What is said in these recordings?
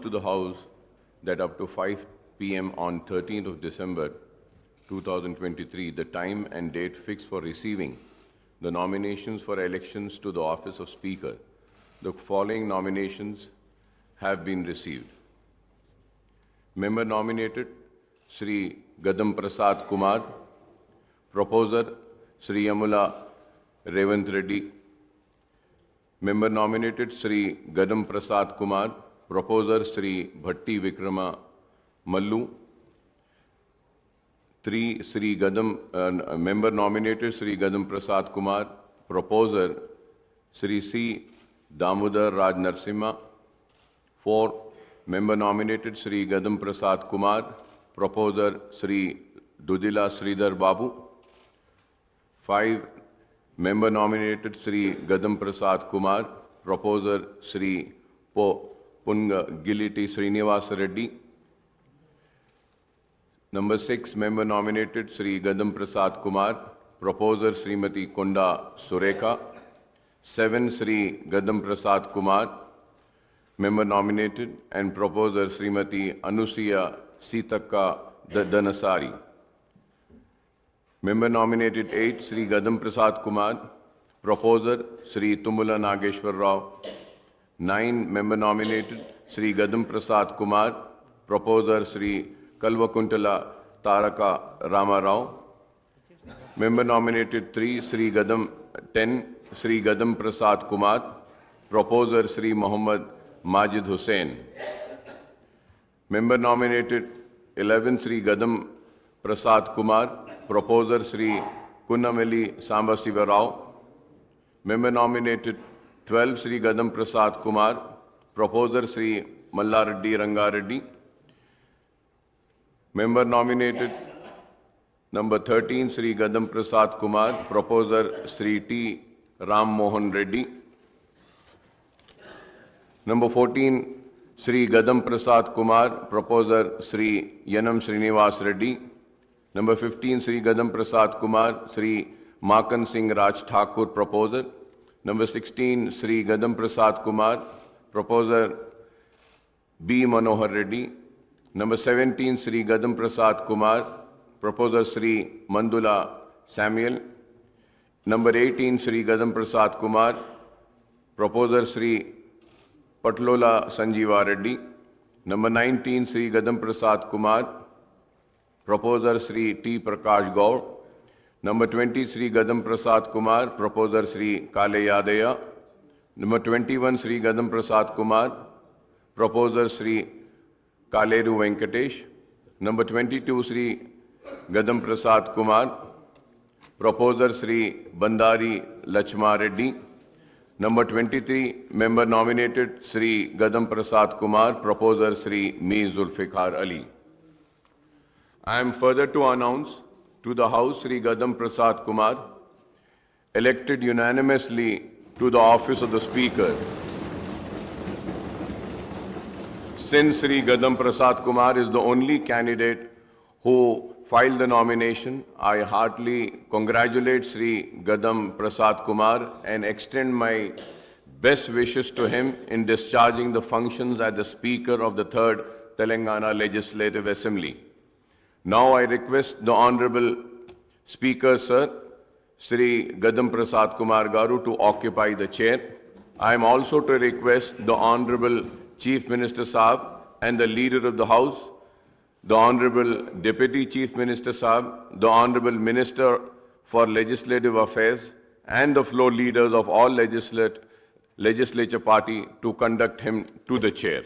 to the House that up to 5 p.m. on 13th of December 2023, the time and date fixed for receiving the nominations for elections to the office of Speaker. The following nominations have been received. Member nominated, Sri Gaddam Prasad Kumar. Proposer, Sri Yamula Revanth Reddy. Member nominated, Sri Gaddam Prasad Kumar. Proposer, Sri Bhatti Vikrama Mallu. Member nominated, Sri Gaddam Prasad Kumar. Proposer, Sri C. Damodar Raj Narsimha. 4. Member nominated, Sri Gaddam Prasad Kumar. Proposer, Sri Dudila Sridhar Babu. 5. Member nominated, Sri Gaddam Prasad Kumar. Proposer, Sri Pungagiliti Srinivas Reddy. Number 6. Member nominated, Sri Gaddam Prasad Kumar. Proposer, Srimati Konda Sureka. 7. Sri Gaddam Prasad Kumar. Member nominated and proposer, Srimati Anusuya Sitaka Danasari. Member nominated 8. Sri Gaddam Prasad Kumar. Proposer, Sri Tumula Nageshwar Rao. 9. Member nominated, Sri Gaddam Prasad Kumar. Proposer, Sri Kalvakuntala Taraka Rama Rao. Member nominated 10. Sri Gaddam Prasad Kumar. Proposer, Sri Muhammad Majid Hussain. Member nominated 11. Sri Gaddam Prasad Kumar. Proposer, Sri Kunnameli Sambasiva Rao. Member nominated 12. Sri Gaddam Prasad Kumar. Proposer, Sri Mallareddy Rangareddy. Member nominated number 13. Sri Gaddam Prasad Kumar. Proposer, Sri T. Ram Mohan Reddy. Number 14, Sri Gaddam Prasad Kumar. Proposer, Sri Yanam Srinivas Reddy. Number 15, Sri Gaddam Prasad Kumar. Sri Makan Singh Raj Thakur. Proposer. Number 16, Sri Gaddam Prasad Kumar. Proposer, B. Manohar Reddy. Number 17, Sri Gaddam Prasad Kumar. Proposer, Sri Mandula Samuel. Number 18, Sri Gaddam Prasad Kumar. Proposer, Sri Patlola Sanjeeva Reddy. Number 19, Sri Gaddam Prasad Kumar. Proposer, Sri T. Prakash Gaur. Number 20, Sri Gaddam Prasad Kumar. Proposer, Sri Kale Yadaya. Number 21, Sri Gaddam Prasad Kumar. Proposer, Sri Kaleru Venkatesh. Number 22, Sri Gaddam Prasad Kumar. Proposer, Sri Bandari Lachma Reddy. Number 23, member nominated, Sri Gaddam Prasad Kumar. Proposer, Sri Mi Zulfikar Ali. I am further to announce to the House Sri Gaddam Prasad Kumar, elected unanimously to the office of the Speaker. Since Sri Gaddam Prasad Kumar is the only candidate who filed the nomination, I heartily congratulate Sri Gaddam Prasad Kumar and extend my best wishes to him in discharging the functions as the Speaker of the 3rd Telangana Legislative Assembly. Now I request the Honorable Speaker, Sir, Sri Gaddam Prasad Kumar Garu to occupy the chair. I am also to request the Honorable Chief Minister Saab and the Leader of the House, the Honorable Deputy Chief Minister Saab, the Honorable Minister for Legislative Affairs, and the floor leaders of all legislature party to conduct him to the chair.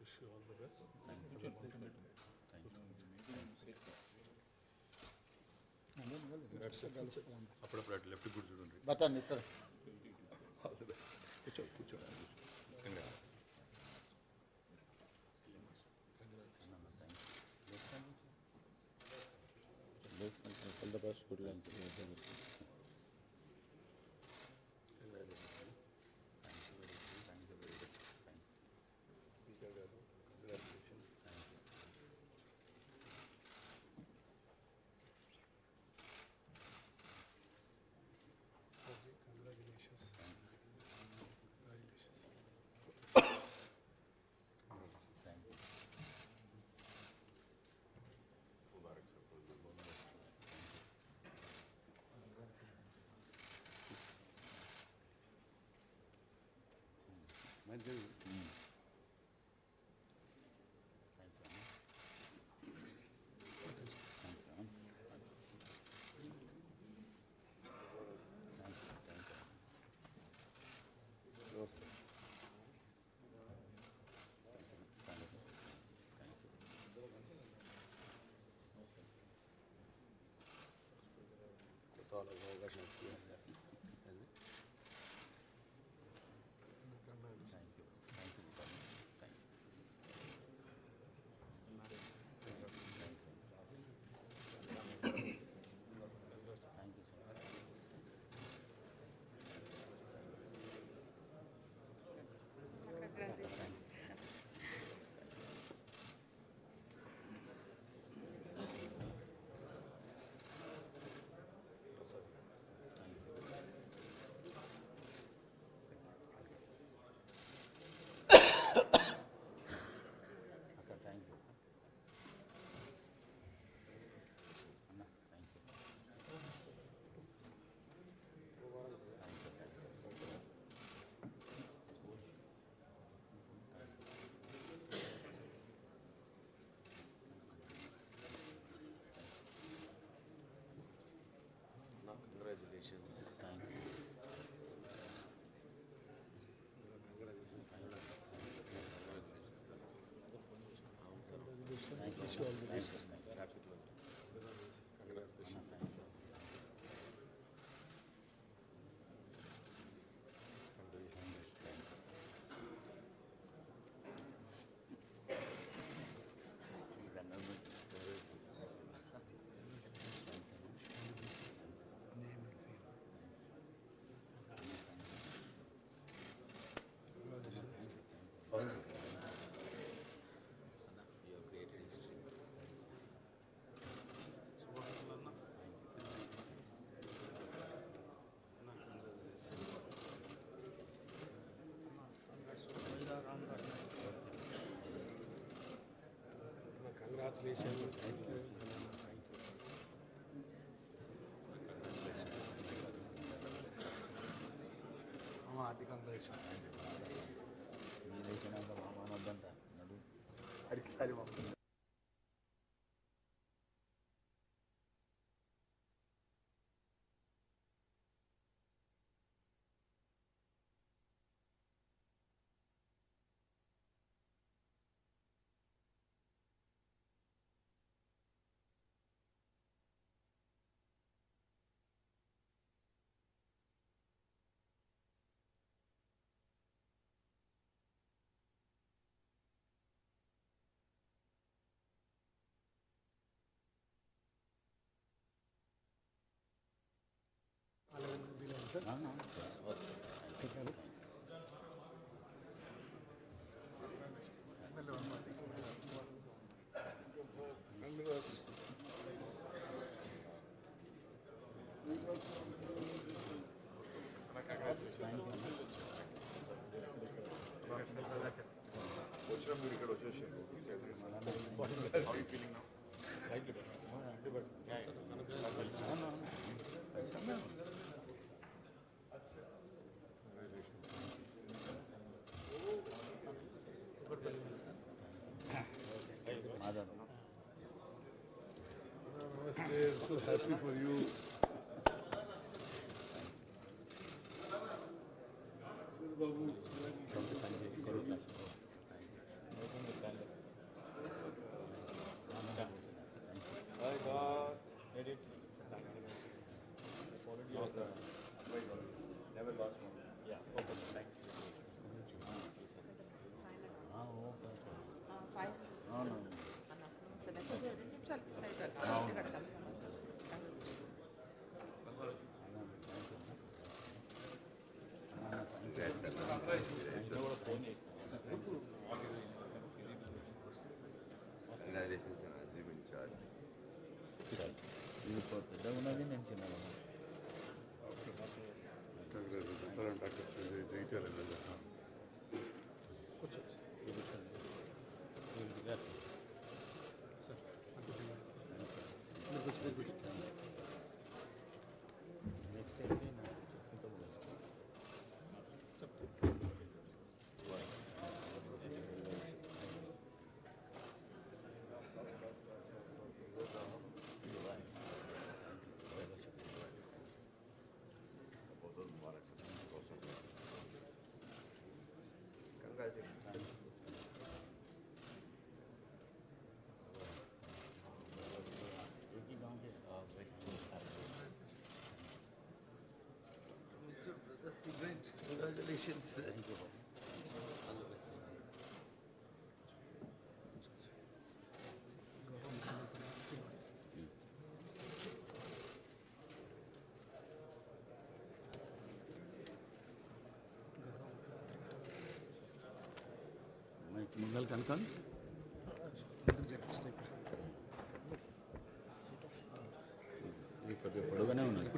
Wish you all the best. అప్పుడప్పుడు అటు left కూడా చూడండి. All the best. కూర్చోండి. All the best, good luck. Speaker గారు congratulations. అవకాశం ఇచ్చింది. Congratulations. Thank you. హార్దిక అది సరే Congrats. Namaste, so happy for you. Babu. I got edit. Never lost one. Yeah, okay, thank you. Five. No, no. Congratulations on assuming charge. ఇది పెద్దగా ఉన్నది నేను చిన్నగా Congratulations. मंगल कनकन పొడుగానే ఉన్నది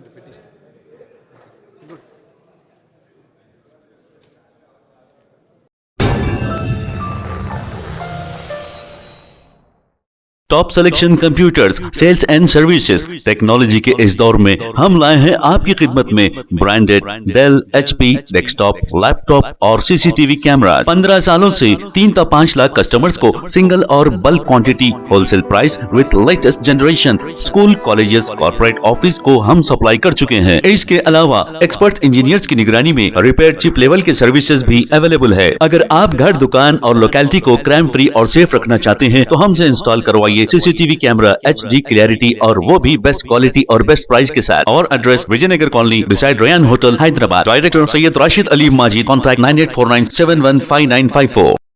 top selection computers sales and services technology के इस दौर में हम लाए हैं आपकी खिदमत में branded Dell HP desktop laptop और सीसीटीवी कैमरा 15 सालों से 3 से 5 लाख कस्टमर्स को सिंगल और bulk quantity wholesale price with latest generation school colleges corporate office को हम सप्लाई कर चुके हैं। इसके अलावा एक्सपर्ट इंजीनियर्स की निगरानी में रिपेयर चिप लेवल के सर्विसेज भी अवेलेबल है। अगर आप घर दुकान और लोकेलिटी को क्राइम फ्री और सेफ रखना चाहते हैं तो हमसे इंस्टॉल करवाइए सीसीटीवी कैमरा HD क्लैरिटी और वो भी बेस्ट क्वालिटी और बेस्ट प्राइस के साथ। और address Vijaynagar colony beside Ryan hotel Hyderabad. Director Syed Rashid Ali Majid. Contact 9849715954।